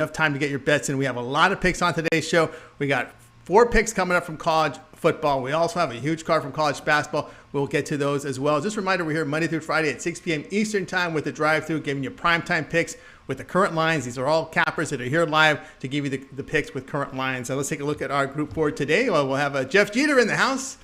enough time to get your bets in. We have a lot of picks on today's show. We got 4 picks coming up from college football. We also have a huge card from college basketball. We'll get to those as well. Just a reminder, we're here Monday through Friday at 6 p.m. Eastern time with the drive-thru, giving you primetime picks with the current lines. These are all cappers that are here live to give you the picks with current lines. So let's take a look at our group for today. Well, we'll have Jeff Jeter in the house.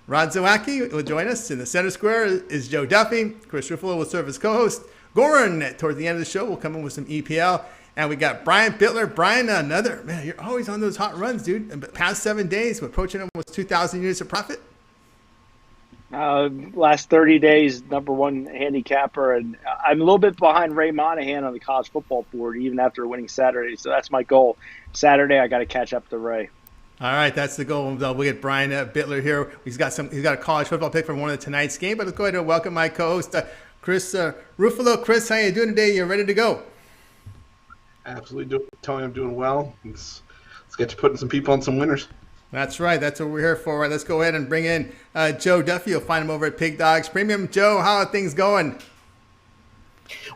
Rod Zawacki will join us. In the center square is Joe Duffy. Chris Ruffalo will serve as co-host. Goran, toward the end of the show, will come in with some EPL. And we got Brian Bitler. Brian, man, you're always on those hot runs, dude. Past 7 days, we're approaching almost 2,000 units of profit. Last 30 days, #1 handicapper. And I'm a little bit behind Ray Monahan on the college football board, even after winning Saturday. So that's my goal. Saturday, I got to catch up to Ray. All right, that's the goal. We'll get Brian Bitler here. He's got a college football pick from one of tonight's game. But let's go ahead and welcome my co-host, Chris Ruffalo. Chris, how you doing today? You ready to go? Absolutely. Tony, I'm doing well. Let's get to putting some people on some winners. That's right. That's what we're here for. All right, let's go ahead and bring in Joe Duffy. You'll find him over at Pig Dogs Premium. Joe, how are things going?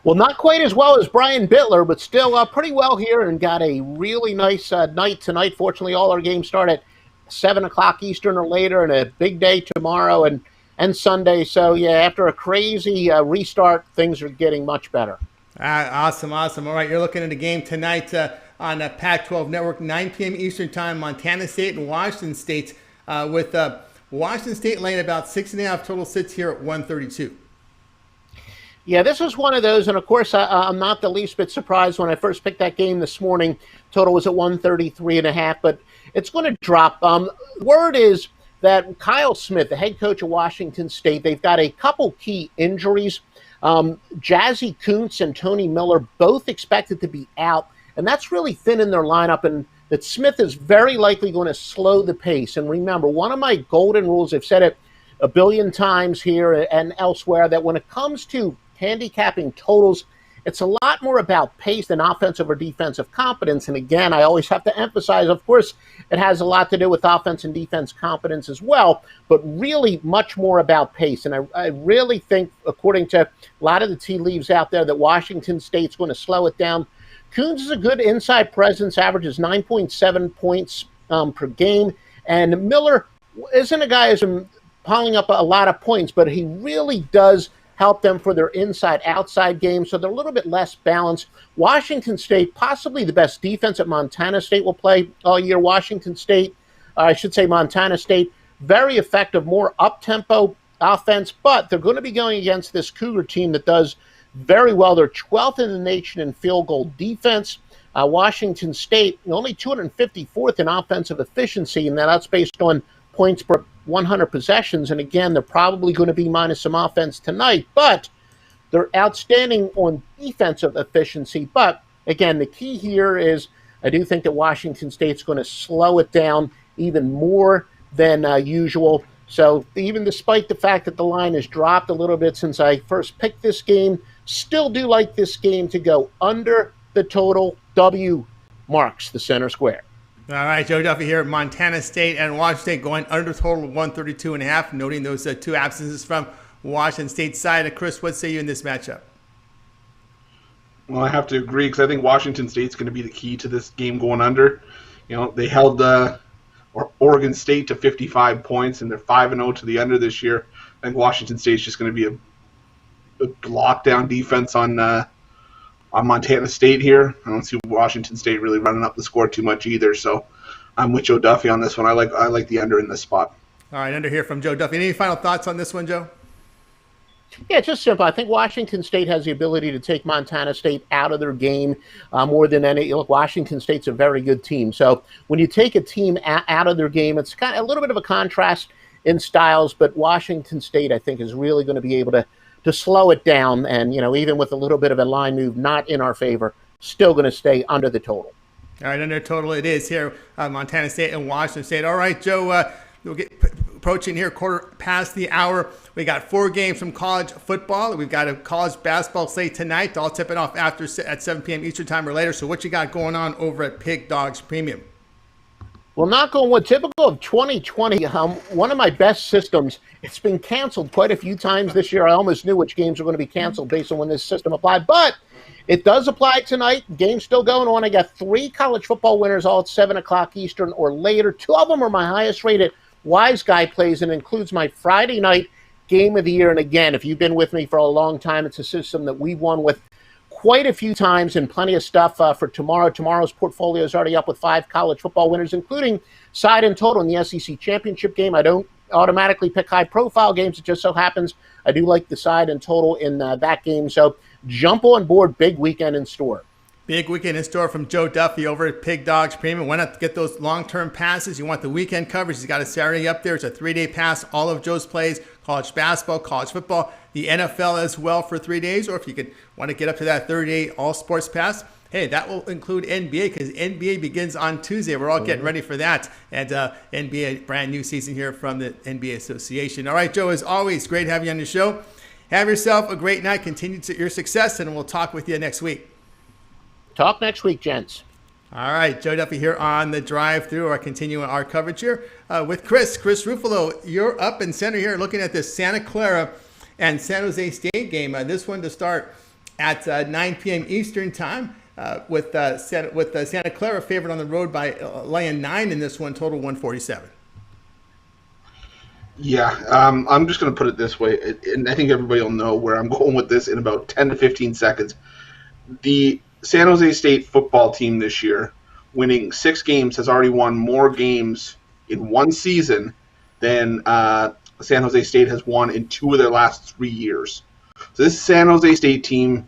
Well, not quite as well as Brian Bitler, but still pretty well here, and got a really nice night tonight. Fortunately, all our games start at 7 o'clock Eastern or later, and a big day tomorrow and Sunday. So, yeah, after a crazy restart, things are getting much better. Awesome. All right, you're looking at a game tonight on Pac-12 Network, 9 p.m. Eastern Time, Montana State and Washington State, with Washington State laying about 6.5 total sits here at 132. Yeah, this was one of those, and of course, I'm not the least bit surprised when I first picked that game this morning. Total was at 133.5, but it's going to drop. Word is that Kyle Smith, the head coach of Washington State, they've got a couple key injuries. Jazzy Kuntz and Tony Miller both expected to be out, and that's really thin in their lineup, and that Smith is very likely going to slow the pace. And remember, one of my golden rules, I've said it a billion times here and elsewhere, that when it comes to handicapping totals, it's a lot more about pace than offensive or defensive competence. And again, I always have to emphasize, of course, it has a lot to do with offense and defense competence as well, but really much more about pace. And I really think, according to a lot of the tea leaves out there, that Washington State's going to slow it down. Coons is a good inside presence, averages 9.7 points per game. And Miller isn't a guy who's piling up a lot of points, but he really does help them for their inside-outside game, so they're a little bit less balanced. Washington State, possibly the best defense that Montana State will play all year. Montana State, very effective, more up-tempo offense, but they're going to be going against this Cougar team that does very well. They're 12th in the nation in field goal defense. Washington State, only 254th in offensive efficiency, and that's based on points per 100 possessions. And again, they're probably going to be minus some offense tonight, but they're outstanding on defensive efficiency. But again, the key here is I do think that Washington State's going to slow it down even more than usual. So even despite the fact that the line has dropped a little bit since I first picked this game, still do like this game to go under the total. W marks the center square. All right, Joe Duffy here. Montana State and Washington State going under total of 132.5, noting those 2 absences from Washington State's side. Chris, what say you in this matchup? Well, I have to agree because I think Washington State's going to be the key to this game going under. You know, they held Oregon State to 55 points, and they're 5-0 to the under this year. I think Washington State's just going to be a lockdown defense on Montana State here. I don't see Washington State really running up the score too much either, so I'm with Joe Duffy on this one. I like the under in this spot. All right, under here from Joe Duffy. Any final thoughts on this one, Joe? Yeah, it's just simple. I think Washington State has the ability to take Montana State out of their game more than any. Look, Washington State's a very good team. So when you take a team out of their game, it's kind of a little bit of a contrast in styles, but Washington State, I think, is really going to be able to slow it down, and even with a little bit of a line move not in our favor, still going to stay under the total. All right, under total it is here, Montana State and Washington State. All right, Joe, we'll get approaching here, quarter past the hour. We got 4 games from college football. We've got a college basketball slate tonight. I'll tip it off at 7 p.m. Eastern time or later. So what you got going on over at Pig Dogs Premium? Well, knock on wood, typical of 2020, one of my best systems, it's been canceled quite a few times this year. I almost knew which games were going to be canceled based on when this system applied, but it does apply tonight. Game's still going on. I got 3 college football winners all at 7 o'clock Eastern or later. 2 of them are my highest rated Wise Guy plays and includes my Friday night game of the year. And again, if you've been with me for a long time, it's a system that we've won with quite a few times and plenty of stuff for tomorrow. Tomorrow's portfolio is already up with 5 college football winners, including side and total in the SEC championship game. I don't automatically pick high-profile games. It just so happens I do like the side and total in that game. So jump on board. Big weekend in store. Big weekend in store from Joe Duffy over at Pig Dogs Premium. Why not get those long-term passes? You want the weekend coverage. He's got a Saturday up there. It's a 3-day pass. All of Joe's plays, college basketball, college football, the NFL as well for 3 days. Or if you could want to get up to that 30-day all-sports pass, hey, that will include NBA because NBA begins on Tuesday. We're all getting ready for that. And NBA, brand new season here from the NBA Association. All right, Joe, as always, great having you on the show. Have yourself a great night. Continue your success, and we'll talk with you next week. Talk next week, gents. All right, Joe Duffy here on the drive-through. We're continuing our coverage here with Chris Ruffalo. You're up in center here looking at this Santa Clara and San Jose State game. This one to start at 9 p.m. Eastern time with Santa Clara favored on the road by laying 9 in this one, total 147. Yeah, I'm just going to put it this way, and I think everybody will know where I'm going with this in about 10 to 15 seconds. The San Jose State football team this year, winning 6 games, has already won more games in one season than San Jose State has won in 2 of their last 3 years. So this San Jose State team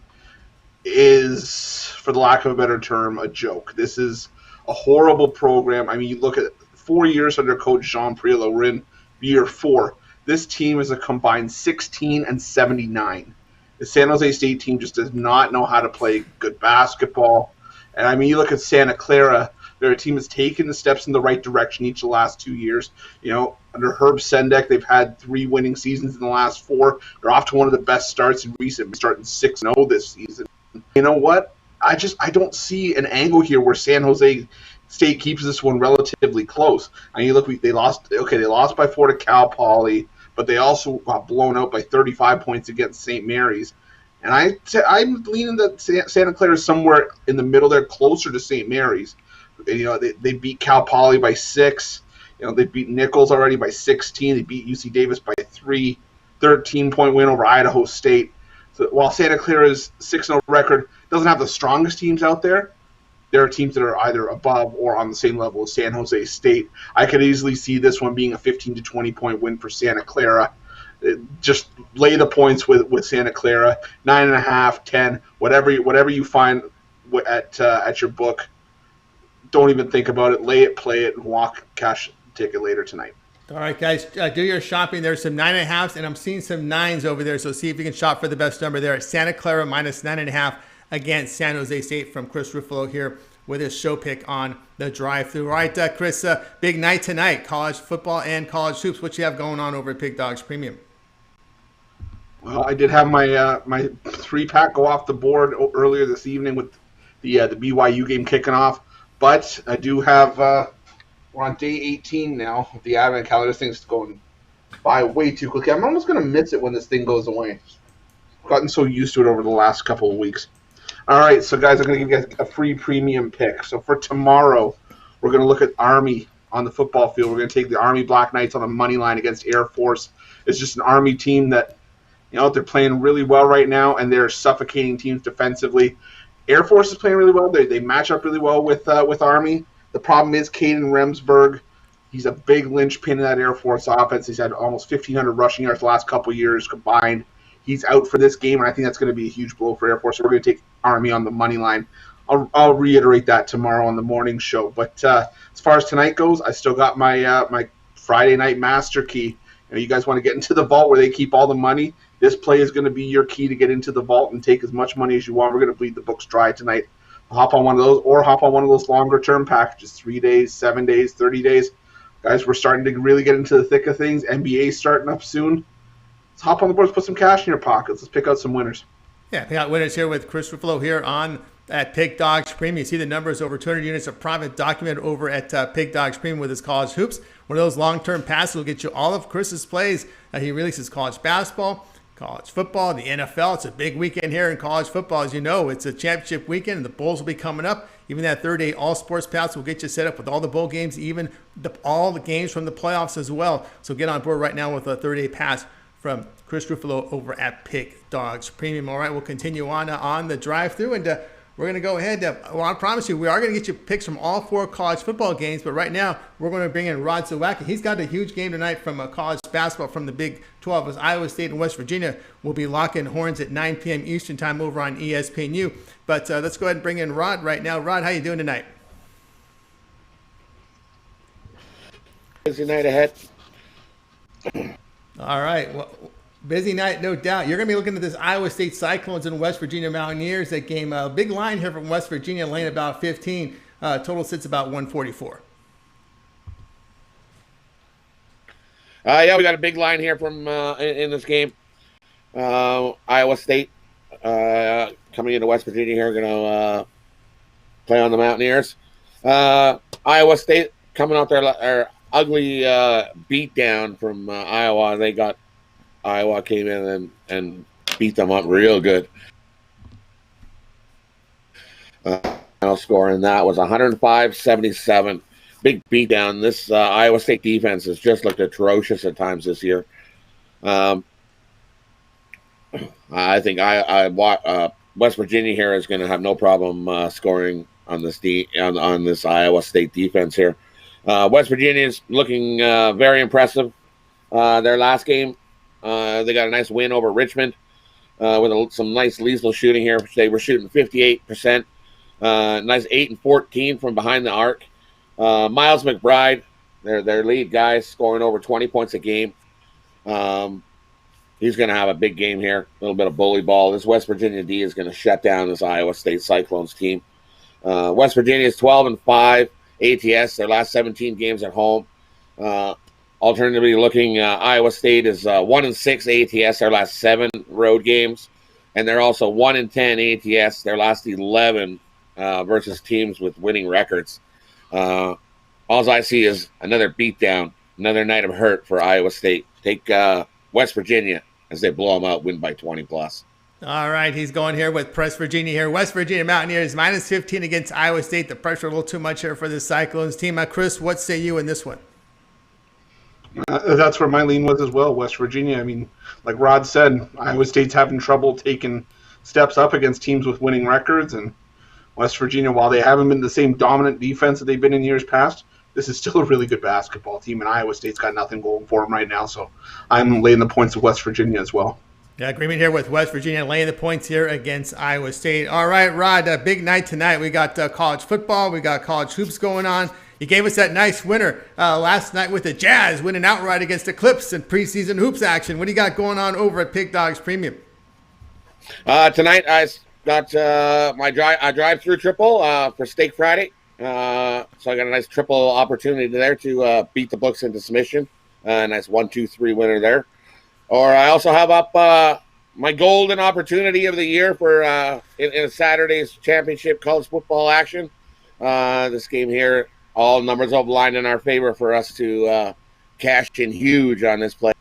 is, for the lack of a better term, a joke. This is a horrible program. I mean, you look at 4 years under Coach Jean Priolo. We're in year 4. This team is a combined 16-79. The San Jose State team just does not know how to play good basketball. And, I mean, you look at Santa Clara, they're a team that's taken the steps in the right direction each of the last 2 years. You know, under Herb Sendek, they've had 3 winning seasons in the last 4. They're off to one of the best starts in recent, starting 6-0 this season. You know what? I don't see an angle here where San Jose State keeps this one relatively close. I mean, look, they lost by 4 to Cal Poly, but they also got blown out by 35 points against St. Mary's. And I'm leaning that Santa Clara is somewhere in the middle there, closer to St. Mary's. You know, they beat Cal Poly by 6. You know, they beat Nichols already by 16. They beat UC Davis by 3. 13-point win over Idaho State. So while Santa Clara's 6-0 record doesn't have the strongest teams out there, there are teams that are either above or on the same level as San Jose State. I could easily see this one being a 15 to 20-point win for Santa Clara. Just lay the points with Santa Clara, 9.5, 10, whatever you find at your book. Don't even think about it. Lay it, play it, and walk cash ticket later tonight. All right, guys, do your shopping. There's some 9.5s, and I'm seeing some 9s over there. So see if you can shop for the best number there. Santa Clara minus 9.5 against San Jose State from Chris Ruffalo here with his show pick on the drive-through. All right, Chris, big night tonight, college football and college hoops. What you have going on over at Pig Dogs Premium? Well, I did have my my 3-pack go off the board earlier this evening with the BYU game kicking off, but I do have we're on day 18 now with the advent calendar. This thing's going by way too quickly. I'm almost going to miss it when this thing goes away. I've gotten so used to it over the last couple of weeks. All right, so guys, I'm going to give you guys a free premium pick. So for tomorrow, we're going to look at Army on the football field. We're going to take the Army Black Knights on the money line against Air Force. It's just an Army team that, you know, they're playing really well right now, and they're suffocating teams defensively. Air Force is playing really well. They match up really well with Army. The problem is Caden Remsburg. He's a big linchpin in that Air Force offense. He's had almost 1,500 rushing yards the last couple of years combined. He's out for this game, and I think that's going to be a huge blow for Air Force. So we're going to take Army on the money line. I'll reiterate that tomorrow on the morning show. But as far as tonight goes, I still got my my Friday night master key. You guys want to get into the vault where they keep all the money? This play is going to be your key to get into the vault and take as much money as you want. We're going to bleed the books dry tonight. Hop on one of those, or hop on one of those longer-term packages, 3 days, 7 days, 30 days. Guys, we're starting to really get into the thick of things. NBA's starting up soon. Let's hop on the boards, put some cash in your pockets. Let's pick out some winners. Yeah, pick out winners here with Chris Ruffalo here on at Pick Dogs Premium. You see the numbers, over 200 units of profit documented over at Pick Dogs Premium with his college hoops. One of those long-term passes will get you all of Chris's plays. He releases college basketball, college football, the NFL. It's a big weekend here in college football. As you know, it's a championship weekend, and the bowls will be coming up. Even that third-day all-sports pass will get you set up with all the bowl games, even all the games from the playoffs as well. So get on board right now with a third-day pass from Chris Ruffalo over at Pick Dogs Premium. All right, we'll continue on the drive-through, and we're going to go ahead. Well, I promise you, we are going to get you picks from all 4 college football games, but right now, we're going to bring in Rod Zawacki. He's got a huge game tonight from college basketball from the Big 12 as Iowa State and West Virginia will be locking horns at 9 p.m. Eastern time over on ESPNU. But let's go ahead and bring in Rod right now. Rod, how you doing tonight? Busy night ahead. All right. Well, busy night, no doubt. You're going to be looking at this Iowa State Cyclones and West Virginia Mountaineers. That game, a big line here from West Virginia, laying about 15. Total sits about 144. Yeah, we got a big line here from in this game. Iowa State coming into West Virginia here, going to play on the Mountaineers. Iowa State coming out there, ugly beat down from Iowa. Iowa came in and beat them up real good. Final score in that was 105-77. Big beatdown. This Iowa State defense has just looked atrocious at times this year. I think West Virginia here is going to have no problem scoring on this on this Iowa State defense here. West Virginia is looking very impressive. Their last game, they got a nice win over Richmond with some nice lethal shooting here. They were shooting 58%. Nice 8 and 14 from behind the arc. Miles McBride, their lead guy, scoring over 20 points a game. He's going to have a big game here. A little bit of bully ball. This West Virginia D is going to shut down this Iowa State Cyclones team. West Virginia is 12-5 ATS. Their last 17 games at home. Alternatively, looking, Iowa State is 1-6 ATS. Their last 7 road games, and they're also 1-10 ATS. Their last 11 versus teams with winning records. All I see is another beatdown, another night of hurt for Iowa State. Take West Virginia as they blow them out, win by 20 plus. All right, he's going here with West Virginia here. West Virginia Mountaineers minus 15 against Iowa State. The pressure a little too much here for the Cyclones team. Chris, what say you in this one? That's where my lean was as well, West Virginia. I mean, like Rod said, Iowa State's having trouble taking steps up against teams with winning records, and West Virginia, while they haven't been the same dominant defense that they've been in years past, this is still a really good basketball team, and Iowa State's got nothing going for them right now, so I'm laying the points of West Virginia as well. Yeah, agreement here with West Virginia laying the points here against Iowa State. All right, Rod, a big night tonight. We got college football. We got college hoops going on. You gave us that nice winner last night with the Jazz winning outright against the Clips in preseason hoops action. What do you got going on over at Pick Dogs Premium? Tonight I got my drive-through triple for Steak Friday. So I got a nice triple opportunity there to beat the books into submission. Nice 1-2-3 winner there. Or I also have up my golden opportunity of the year for in Saturday's championship college football action. This game here, all numbers have lined in our favor for us to cash in huge on this play.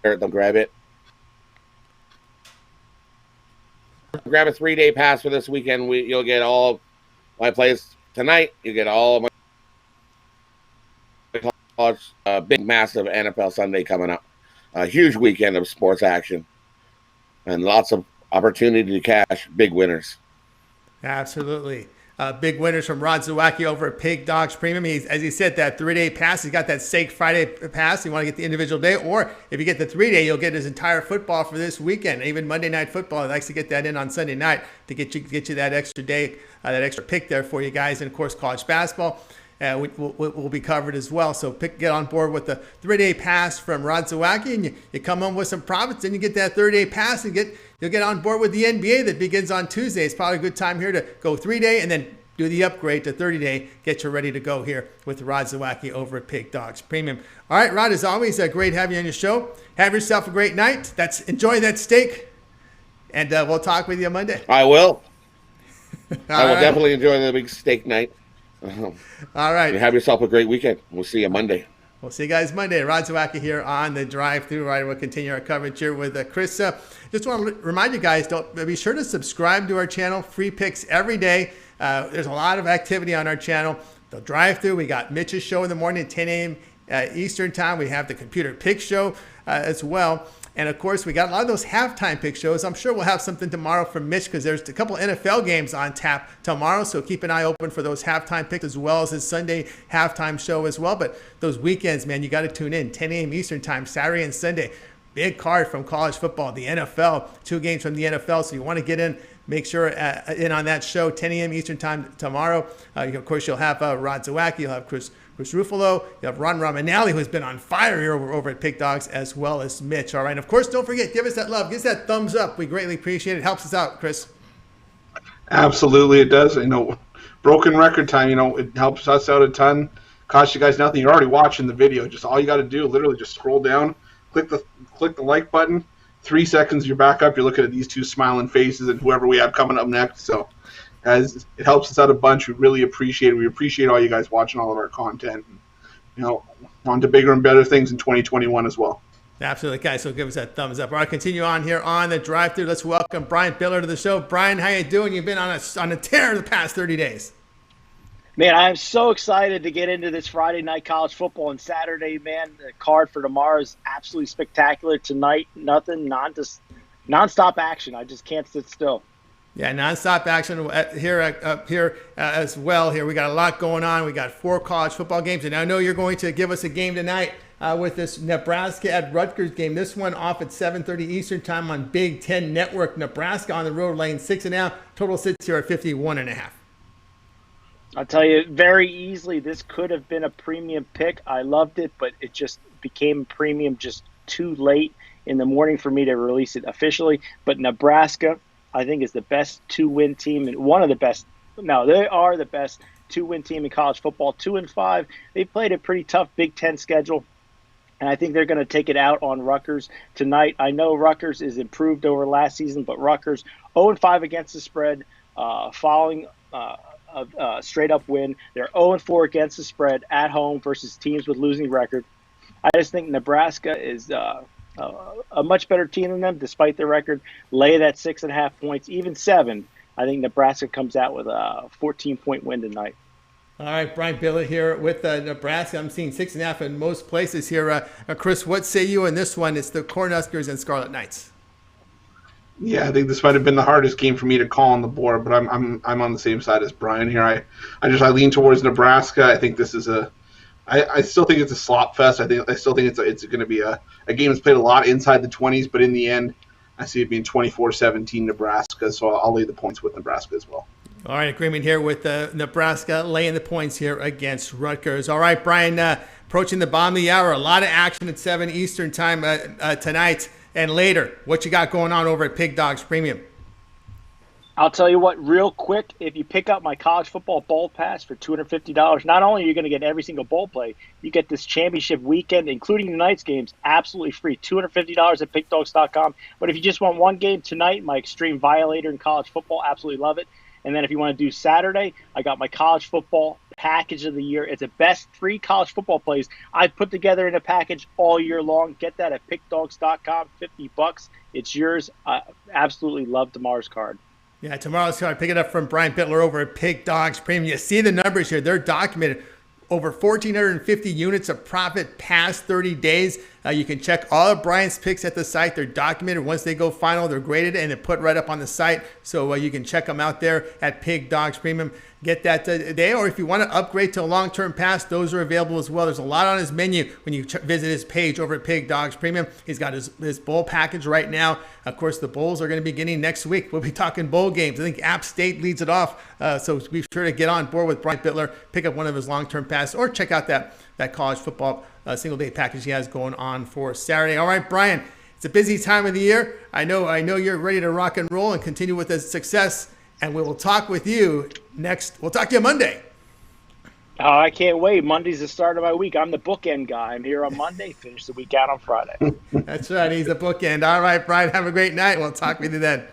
They'll grab it. Grab a 3-day pass for this weekend. You'll get all my plays tonight. You get all my big, massive NFL Sunday coming up. A huge weekend of sports action and lots of opportunity to cash big winners. Absolutely. Big winners from Rod Zawacki over at Pig Dogs Premium. As he said, that 3-day pass. He's got that Steak Friday pass. You want to get the individual day, or if you get the 3-day, you'll get his entire football for this weekend. Even Monday Night Football. He likes to get that in on Sunday night to get you that extra day, that extra pick there for you guys. And of course, college basketball. Will be covered as well. So get on board with the 3-day pass from Rod Zawacki, and you come home with some profits, and you get that 3-day pass, and you'll get on board with the NBA that begins on Tuesday. It's probably a good time here to go 3-day and then do the upgrade to 30-day. Get you ready to go here with Rod Zawacki over at Pig Dogs Premium. All right, Rod, as always, great having you on your show. Have yourself a great night. Enjoy that steak. and we'll talk with you Monday. I will. I will right. definitely enjoy the big steak night. All right. Have yourself a great weekend. We'll see you Monday. We'll see you guys Monday. Rod Zawacki here on the drive-thru. Right, we'll continue our coverage here with Chris. Just want to remind you guys, don't be sure to subscribe to our channel. Free picks every day. There's a lot of activity on our channel. The drive-thru. We got Mitch's show in the morning at 10 a.m. Eastern time. We have the computer pick show as well. And, of course, we got a lot of those halftime pick shows. I'm sure we'll have something tomorrow from Mitch because there's a couple NFL games on tap tomorrow. So keep an eye open for those halftime picks as well as his Sunday halftime show as well. But those weekends, man, you got to tune in. 10 a.m. Eastern time, Saturday and Sunday. Big card from college football, the NFL. 2 games from the NFL. So you want to get in. Make sure in on that show, 10 a.m. Eastern time tomorrow. Of course, you'll have Rod Zawacki. You'll have Chris Ruffalo. You have Ron Romanelli, who's been on fire here over at Pick Dogs, as well as Mitch. All right. And of course, don't forget, give us that love. Give us that thumbs up. We greatly appreciate it. Helps us out, Chris. Absolutely, it does. Broken record time, it helps us out a ton. Costs you guys nothing. You're already watching the video. Just all you got to do, literally just scroll down, click the like button. 3 seconds, you're back up. You're looking at these 2 smiling faces and whoever we have coming up next. So, guys, it helps us out a bunch. We really appreciate it. We appreciate all you guys watching all of our content. On to bigger and better things in 2021 as well. Absolutely, guys. So give us that thumbs up. All right, continue on here on the drive-thru. Let's welcome Brian Bitler to the show. Brian, how you doing? You've been on a tear the past 30 days. Man, I'm so excited to get into this Friday night college football and Saturday, man. The card for tomorrow is absolutely spectacular. Tonight, nothing, nonstop action. I just can't sit still. Yeah, nonstop action here as well. Here we got a lot going on. We got 4 college football games, and I know you're going to give us a game tonight with this Nebraska at Rutgers game. This one off at 7:30 Eastern time on Big Ten Network. Nebraska on the road, laying 6.5. Total sits here at 51.5. I'll tell you very easily, this could have been a premium pick. I loved it, but it just became premium just too late in the morning for me to release it officially. But Nebraska, I think, is the best 2-win team and one of the best. No, they are the best 2-win team in college football. 2-5. They played a pretty tough Big Ten schedule, and I think they're going to take it out on Rutgers tonight. I know Rutgers is improved over last season, but Rutgers 0-5 against the spread, following a straight-up win. They're 0-4 against the spread at home versus teams with losing record. I just think Nebraska is a much better team than them, despite their record. Lay that 6.5 points, even 7. I think Nebraska comes out with a 14-point win tonight. All right, Brian Bitler here with Nebraska. I'm seeing 6.5 in most places here. Chris, what say you in this one? It's the Cornhuskers and Scarlet Knights. Yeah, I think this might have been the hardest game for me to call on the board, but I'm on the same side as Brian here. I lean towards Nebraska. I think this is I still think it's a slop fest. I still think it's going to be a game that's played a lot inside the 20s, but in the end, I see it being 24-17 Nebraska. So I'll lay the points with Nebraska as well. All right, agreement here with Nebraska laying the points here against Rutgers. All right, Brian, approaching the bottom of the hour. A lot of action at 7 Eastern time tonight and later. What you got going on over at Pig Dogs Premium? I'll tell you what, real quick, if you pick up my college football bowl pass for $250, not only are you going to get every single bowl play, you get this championship weekend, including tonight's games, absolutely free. $250 at pickdogs.com. But if you just want one game tonight, my Extreme Violator in college football, absolutely love it. And then if you want to do Saturday, I got my college football package of the year. It's the best 3 college football plays I've put together in a package all year long. Get that at pickdogs.com, $50. It's yours. I absolutely love tomorrow's card. Yeah, tomorrow's card. Pick it up from Brian Bitler over at Pig Dogs Premium. You see the numbers here. They're documented. Over 1,450 units of profit past 30 days. You can check all of Brian's picks at the site. They're documented. Once they go final, they're graded and they're put right up on the site. So you can check them out there at Pig Dogs Premium. Get that today. Or if you want to upgrade to a long-term pass, those are available as well. There's a lot on his menu when you visit his page over at Pig Dogs Premium. He's got his bowl package right now. Of course, the bowls are going to be beginning next week. We'll be talking bowl games. I think App State leads it off. So be sure to get on board with Brian Bitler, pick up one of his long-term passes, or check out that college football single-day package he has going on for Saturday. All right, Brian, it's a busy time of the year. I know you're ready to rock and roll and continue with the success, and we will talk with you next. We'll talk to you Monday. Oh, I can't wait. Monday's the start of my week. I'm the bookend guy. I'm here on Monday, finish the week out on Friday. That's right. He's the bookend. All right, Brian, have a great night. We'll talk with you then.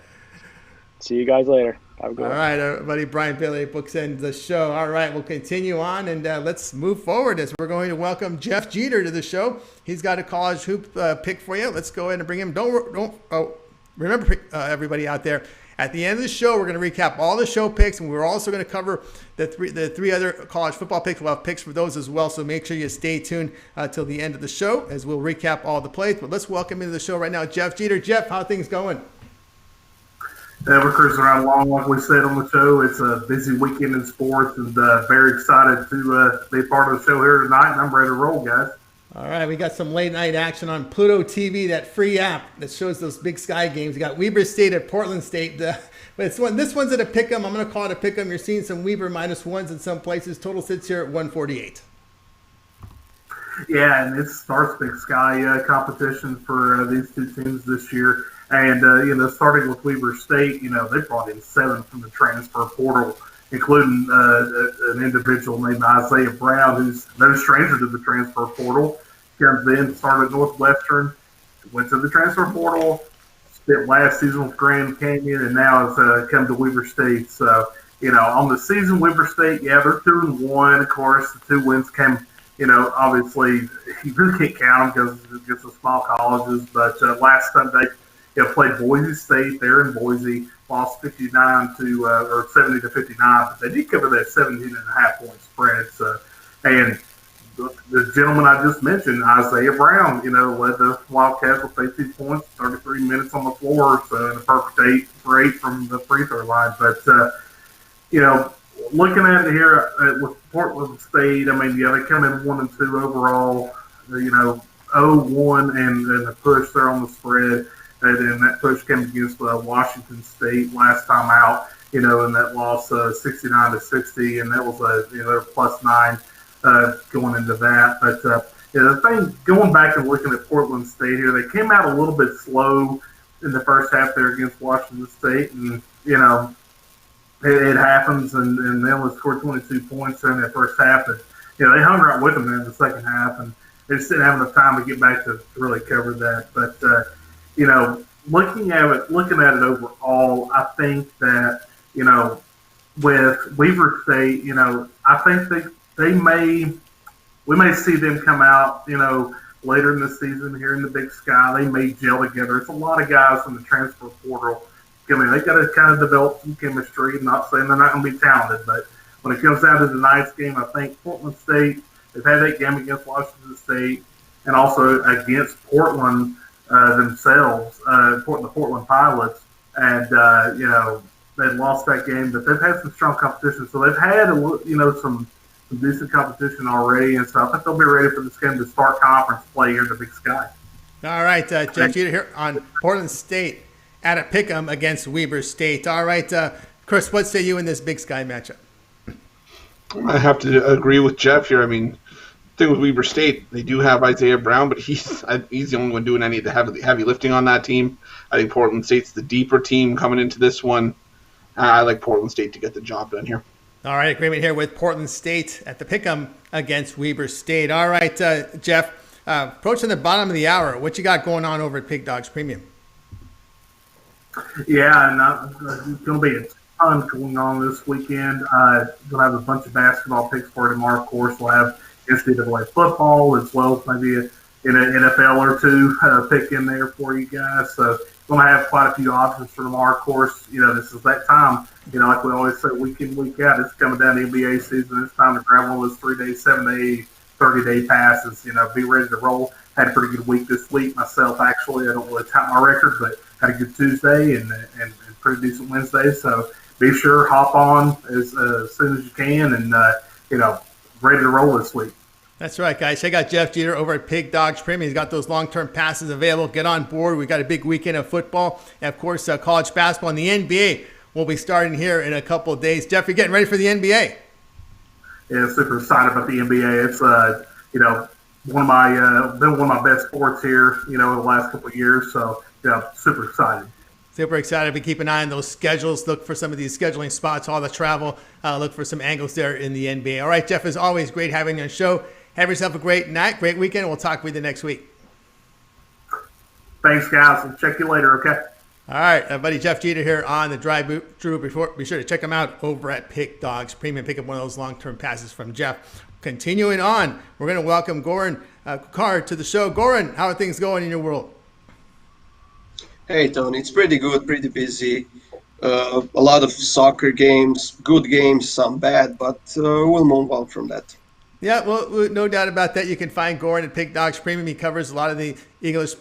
See you guys later. Have a good All one. right, our buddy Brian Billy books in the show. All right, we'll continue on, and let's move forward as we're going to welcome Jeff Jeter to the show. He's got a college hoop pick for you. Let's go ahead and bring him. Remember, everybody out there, at the end of the show, we're going to recap all the show picks, and we're also going to cover the three other college football picks. We'll have picks for those as well, so make sure you stay tuned till the end of the show as we'll recap all the plays. But let's welcome into the show right now Jeff Jeter. Jeff, how are things going? We're cruising around along, like we said on the show. It's a busy weekend in sports, and very excited to be part of the show here tonight, and I'm ready to roll, guys. All right, we got some late night action on Pluto TV, that free app that shows those Big Sky games. We got Weber State at Portland State. But this one's at a pick 'em. I'm going to call it a pick 'em. You're seeing some Weber -1s in some places. Total sits here at 148. Yeah, and it starts Big Sky competition for these two teams this year. And, starting with Weber State, they brought in 7 from the transfer portal, including an individual named Isaiah Brown, who's no stranger to the transfer portal. Comes in, started at Northwestern, went to the transfer portal, spent last season with Grand Canyon, and now has come to Weber State. So, on the season, Weber State, they're 2-1. Of course, the 2 wins came, obviously, you really can't count them because it's the small colleges. But last Sunday, played Boise State there in Boise, lost 70 to 59, but they did cover that 17.5-point spread. So, and the gentleman I just mentioned, Isaiah Brown, led the Wildcats with 32 points, 33 minutes on the floor, so in a perfect 8 for 8 from the free throw line. But looking at it here with Portland State, they come in 1-2 overall. 0-1 and a push there on the spread. And then that push came against Washington State last time out, and that loss 69-60, and that was they're +9 going into that. But the thing, going back and looking at Portland State here, they came out a little bit slow in the first half there against Washington State, and it happens, and they only scored 22 points in that first half, and they hung right with them in the second half, and they just didn't have enough time to get back to really cover that. But looking at it overall, I think that, with Weber State, I think we may see them come out, later in the season here in the Big Sky. They may gel together. It's a lot of guys from the transfer portal. They got to kind of develop some chemistry. I'm not saying they're not going to be talented, but when it comes down to tonight's game, I think Portland State, they've had that game against Washington State and also against Portland themselves, the Portland Pilots, and they lost that game, but they've had some strong competition. So they've had some decent competition already, and so I think they'll be ready for this game to start conference play here in the Big Sky. All right, Jeff Jeter here on Portland State at a pick'em against Weber State. All right, Chris, what say you in this Big Sky matchup? I have to agree with Jeff here. Thing with Weber State, they do have Isaiah Brown, but he's the only one doing any of the heavy lifting on that team. I think Portland State's the deeper team coming into this one. I like Portland State to get the job done here. All right, agreement here with Portland State at the pick'em against Weber State. All right, Jeff, approaching the bottom of the hour, what you got going on over at Pig Dogs Premium? Yeah, and there's going to be a ton going on this weekend. We'll have a bunch of basketball picks for tomorrow. Of course, we'll have NCAA football as well as maybe an NFL or two pick in there for you guys. So we're going to have quite a few options for tomorrow. Of course, this is that time. Like we always say, week in, week out, it's coming down to NBA season. It's time to grab one of those 3-day, 7-day, 30-day passes. Be ready to roll. Had a pretty good week this week myself, actually. I don't really count my record, but had a good Tuesday and pretty decent Wednesday. So be sure, hop on as soon as you can and, ready to roll this week. That's right, guys. Check out Jeff Jeter over at Pig Dogs Premium. He's got those long-term passes available. Get on board. We've got a big weekend of football. And, of course, college basketball and the NBA will be starting here in a couple of days. Jeff, you're getting ready for the NBA. Yeah, super excited about the NBA. It's, one of my best sports here, the last couple of years. So, super excited. Super excited. We keep an eye on those schedules. Look for some of these scheduling spots, all the travel. Look for some angles there in the NBA. All right, Jeff, as always, great having you on the show. Have yourself a great night, great weekend, and we'll talk with you next week. Thanks, guys. We'll check you later, okay? All right, buddy Jeff Jeter here on the Drive Thru. Be sure to check him out over at Pick Dogs Premium. Pick up one of those long-term passes from Jeff. Continuing on, we're going to welcome Goran Kucar to the show. Goran, how are things going in your world? Hey, Tony. It's pretty good, pretty busy. A lot of soccer games, good games, some bad, but we'll move on from that. Yeah, well, no doubt about that. You can find Goran at Pick Dogs Premium. He covers a lot of the English,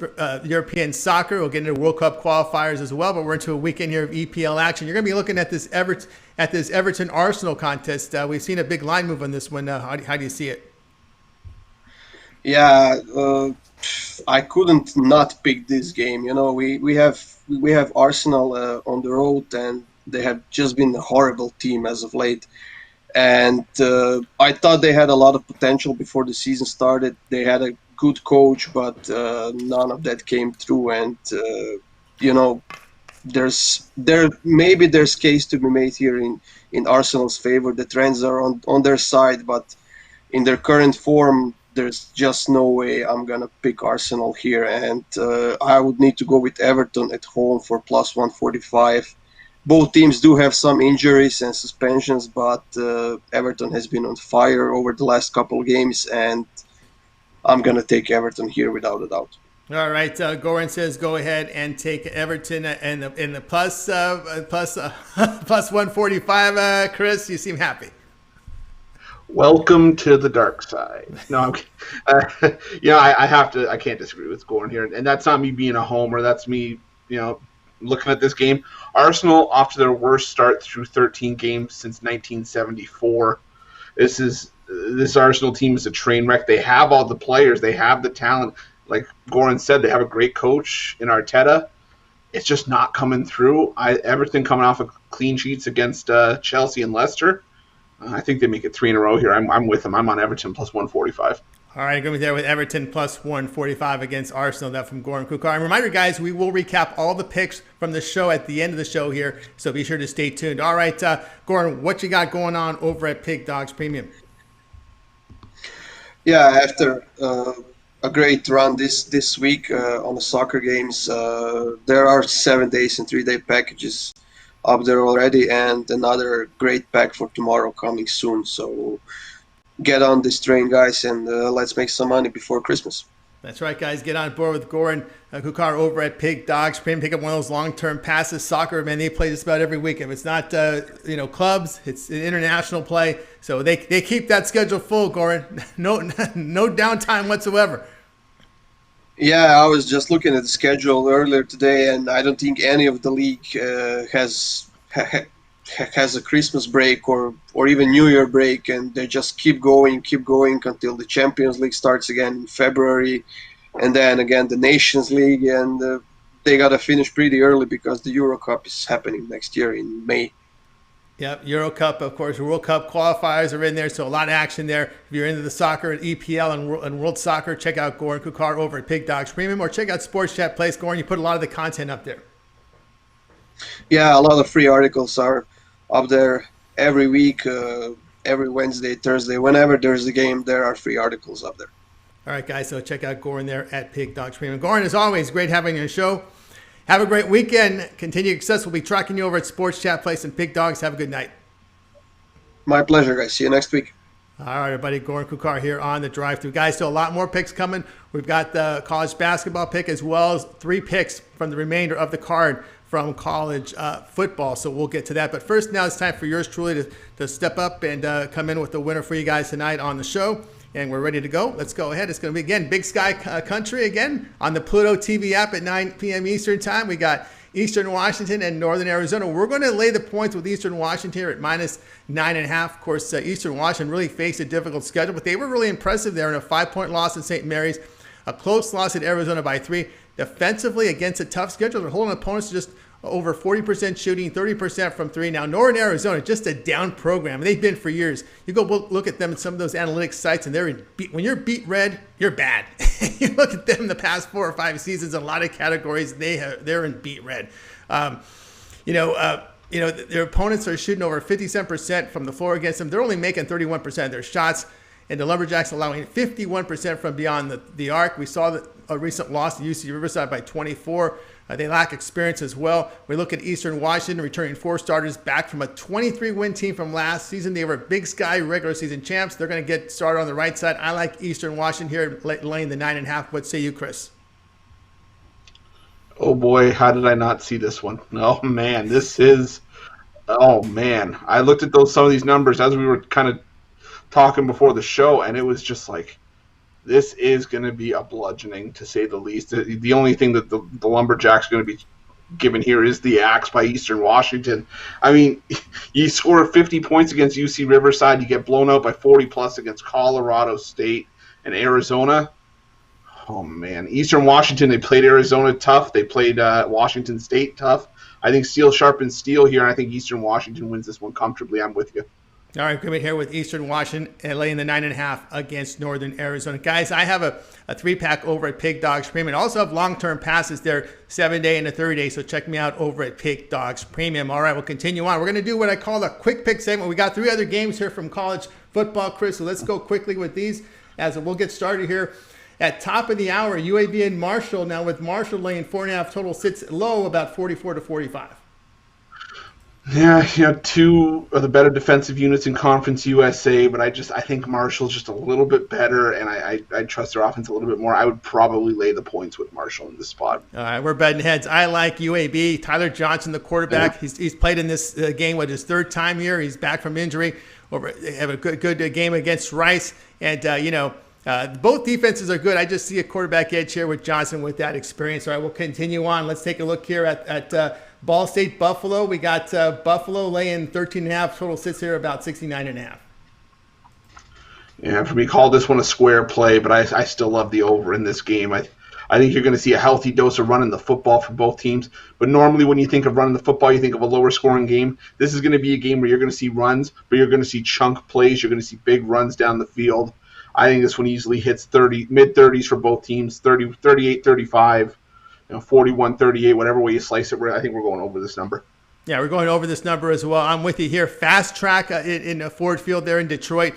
European soccer. We'll get into World Cup qualifiers as well, but we're into a weekend here of EPL action. You're going to be looking at this Everton Arsenal contest. We've seen a big line move on this one. How do you see it? Yeah, I couldn't not pick this game. You know, we have Arsenal on the road, and they have just been a horrible team as of late. And I thought they had a lot of potential before the season started. They had a good coach, but none of that came through. And you know, maybe there's case to be made here in Arsenal's favor. The trends are on their side, but in their current form, there's just no way I'm gonna pick Arsenal here. And I would need to go with Everton at home for plus 145. Both teams do have some injuries and suspensions, but Everton has been on fire over the last couple of games, and I'm going to take Everton here without a doubt. All right, Goran says go ahead and take Everton in the plus 145. Chris, you seem happy. Welcome to the dark side. No, I have to. I can't disagree with Goran here, and that's not me being a homer. That's me, looking at this game. Arsenal off to their worst start through 13 games since 1974. This Arsenal team is a train wreck. They have all the players. They have the talent. Like Goran said, they have a great coach in Arteta. It's just not coming through. Everton coming off of clean sheets against Chelsea and Leicester. I think they make it 3 in a row here. I'm with them. I'm on Everton plus 145. All right, going to be there with Everton plus 145 against Arsenal. That from Goran Kucar. And reminder, guys, we will recap all the picks from the show at the end of the show here, so be sure to stay tuned. All right, Goran, what you got going on over at Pig Dogs Premium? Yeah, after a great run this week on the soccer games, there are 7 days and 3 day packages up there already, and another great pack for tomorrow coming soon. So get on this train, guys, and let's make some money before Christmas. That's right, guys. Get on board with Goran Kucar over at Pig Dogs Premium. Pick up one of those long-term passes. Soccer, man, they play just about every week. If it's not, clubs, it's an international play. So they keep that schedule full, Goran. No downtime whatsoever. Yeah, I was just looking at the schedule earlier today, and I don't think any of the league has a Christmas break or even New Year break, and they just keep going until the Champions League starts again in February, and then again the Nations League, and they got to finish pretty early because the Euro Cup is happening next year in May. Yep, Euro Cup, of course. World Cup qualifiers are in there, so a lot of action there. If you're into the soccer and EPL and World Soccer, check out Goran Kucar over at Pig Dogs Premium, or check out Sports Chat Place. Goran, you put a lot of the content up there. Yeah, a lot of free articles are up there every week, every Wednesday, Thursday. Whenever there's a game, there are free articles up there. All right, guys, so check out Goran there at Pig Dogs Premium. Goran, as always, great having you on the show. Have a great weekend. Continued success. We'll be tracking you over at Sports Chat Place and Pig Dogs. Have a good night. My pleasure, guys. See you next week. All right, everybody. Goran Kucar here on the Drive Thru. Guys, still a lot more picks coming. We've got the college basketball pick as well as 3 picks from the remainder of the card from college football. So we'll get to that. But first, now it's time for yours truly to step up and come in with the winner for you guys tonight on the show. And we're ready to go. Let's go ahead. It's going to be, again, Big Sky Country again on the Pluto TV app at 9 p.m. Eastern Time. We got Eastern Washington and Northern Arizona. We're going to lay the points with Eastern Washington here at minus 9.5. Of course, Eastern Washington really faced a difficult schedule, but they were really impressive there in a 5-point loss in St. Mary's, a close loss at Arizona by 3. Defensively against a tough schedule, they're holding opponents to just over 40% shooting, 30% from 3. Now, Northern Arizona, just a down program. They've been for years. You go look at them at some of those analytics sites, and when you're beat red, you're bad. You look at them the past 4 or 5 seasons in a lot of categories, they're in beat red. Their opponents are shooting over 57% from the floor against them. They're only making 31% of their shots. And the Lumberjacks allowing 51% from beyond the arc. We saw a recent loss to UC Riverside by 24. They lack experience as well. We look at Eastern Washington returning 4 starters back from a 23-win team from last season. They were Big Sky regular season champs. They're going to get started on the right side. I like Eastern Washington here, laying the 9.5. What say you, Chris? Oh boy, how did I not see this one? Oh man, this is. Oh man, I looked at some of these numbers as we were kind of talking before the show, and it was just like, this is going to be a bludgeoning, to say the least. The only thing that the Lumberjacks are going to be given here is the axe by Eastern Washington. I mean, you score 50 points against UC Riverside, you get blown out by 40-plus against Colorado State and Arizona. Oh, man. Eastern Washington, they played Arizona tough. They played Washington State tough. I think steel sharpens steel here, and I think Eastern Washington wins this one comfortably. I'm with you. All right, coming here with Eastern Washington and laying the 9.5 against Northern Arizona. Guys, I have a 3-pack over at Pig Dogs Premium. I also have long-term passes there, 7-day and a 30-day, so check me out over at Pig Dogs Premium. All right, we'll continue on. We're going to do what I call a quick pick segment. We got 3 other games here from college football, Chris, so let's go quickly with these as we'll get started here. At top of the hour, UAB and Marshall. Now with Marshall laying 4.5, total sits low about 44-45. Yeah, 2 of the better defensive units in Conference USA, but I think Marshall's just a little bit better, and I trust their offense a little bit more. I would probably lay the points with Marshall in this spot. All right, we're betting heads. I like UAB. Tyler Johnson, the quarterback. Yeah. He's played in this game his 3rd time here. He's back from injury. Have a good game against Rice, and both defenses are good. I just see a quarterback edge here with Johnson with that experience. All right, we'll continue on. Let's take a look here at Ball State Buffalo. We got Buffalo laying 13.5. Total sits here about 69.5. Yeah, for me, call this one a square play, but I still love the over in this game. I think you're going to see a healthy dose of running the football for both teams. But normally when you think of running the football, you think of a lower scoring game. This is going to be a game where you're going to see runs, but you're going to see chunk plays. You're going to see big runs down the field. I think this one easily hits mid-30s for both teams, 38, 35. 41-38, whatever way you slice it. I think we're going over this number. Yeah, we're going over this number as well. I'm with you here. Fast track in Ford Field there in Detroit.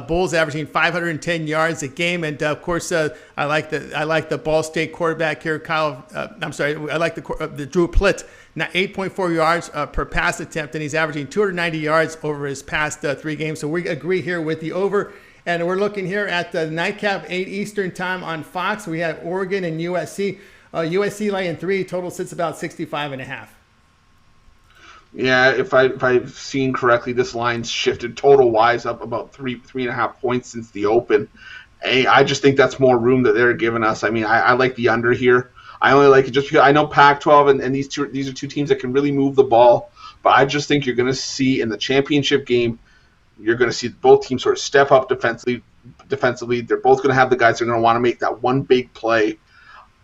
Bulls averaging 510 yards a game, and of course, I like the Ball State quarterback here, Kyle. I like the Drew Plitt. Now 8.4 yards per pass attempt, and he's averaging 290 yards over his past 3 games. So we agree here with the over. And we're looking here at the nightcap, 8 Eastern time on Fox. We have Oregon and USC. USC laying 3, total sits about 65.5. Yeah, if I've seen correctly, this line's shifted total wise up about 3.5 points since the open. I just think that's more room that they're giving us. I mean, I like the under here. I only like it just because I know Pac-12 and these are 2 teams that can really move the ball. But I just think you're going to see in the championship game, you're going to see both teams sort of step up defensively. They're both going to have the guys that are going to want to make that one big play.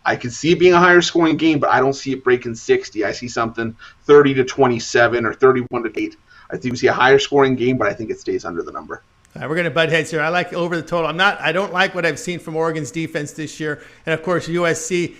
I can see it being a higher scoring game, but I don't see it breaking 60. I see something 30-27 or 31-8. I think we see a higher scoring game, but I think it stays under the number. All right, we're going to butt heads here. I like over the total. I don't like what I've seen from Oregon's defense this year, and of course USC,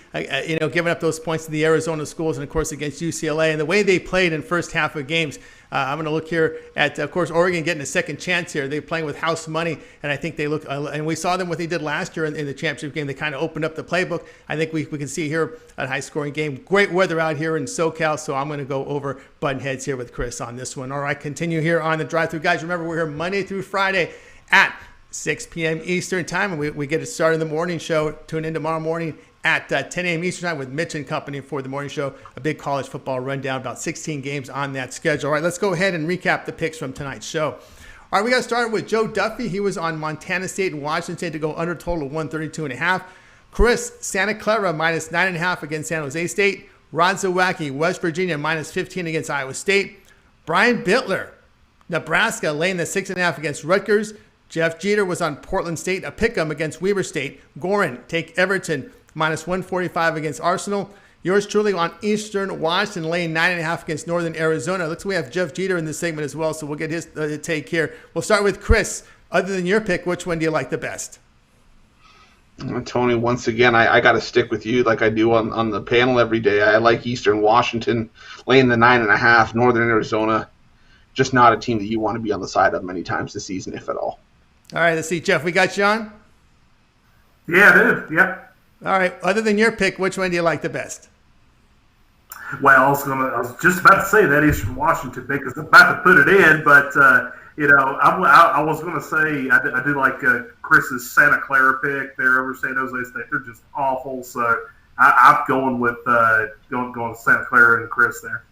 giving up those points to the Arizona schools, and of course against UCLA, and the way they played in first half of games. I'm going to look here at, of course, Oregon getting a second chance here. They're playing with house money, and I think they look, and we saw them what they did last year in the championship game. They kind of opened up the playbook. I think we can see here a high-scoring game. Great weather out here in SoCal, so I'm going to go over button heads here with Chris on this one. All right, continue here on the drive-thru. Guys, remember, we're here Monday through Friday at 6 p.m. Eastern time, and we get it started in the morning show. Tune in tomorrow morning at 10 a.m. Eastern time with Mitch and company for the morning show. A big college football rundown, about 16 games on that schedule. All right, let's go ahead and recap the picks from tonight's show. All right, we got started with Joe Duffy. He was on Montana State and Washington State to go under total of 132.5. Chris, Santa Clara minus 9.5 against San Jose State. Rod Zawacki, West Virginia minus 15 against Iowa State. Brian Bitler, Nebraska laying the 6.5 against Rutgers. Jeff Jeter was on Portland State, a pick'em against Weber State. Goran, take Everton minus 145 against Arsenal. Yours truly on Eastern Washington laying 9.5 against Northern Arizona. Looks like we have Jeff Jeter in this segment as well, so we'll get his take here. We'll start with Chris. Other than your pick, which one do you like the best? Tony, once again, I got to stick with you like I do on the panel every day. I like Eastern Washington laying the 9.5. Northern Arizona, just not a team that you want to be on the side of many times this season, if at all. All right, let's see. Jeff, we got you on? Yeah, it is. Yep. All right. Other than your pick, which one do you like the best? Well, I was just about to say that Eastern Washington pick is about to put it in, but I was going to say I do like Chris's Santa Clara pick there over San Jose State. They're just awful, so I'm going with going Santa Clara and Chris there.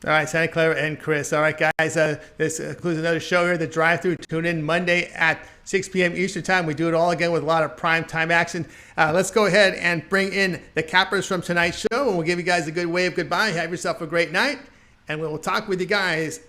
All right, Santa Clara and Chris. All right, guys, this concludes another show here, The Drive-Thru. Tune in Monday at 6 p.m. Eastern Time. We do it all again with a lot of prime time action. Let's go ahead and bring in the cappers from tonight's show, and we'll give you guys a good wave goodbye. Have yourself a great night, and we will talk with you guys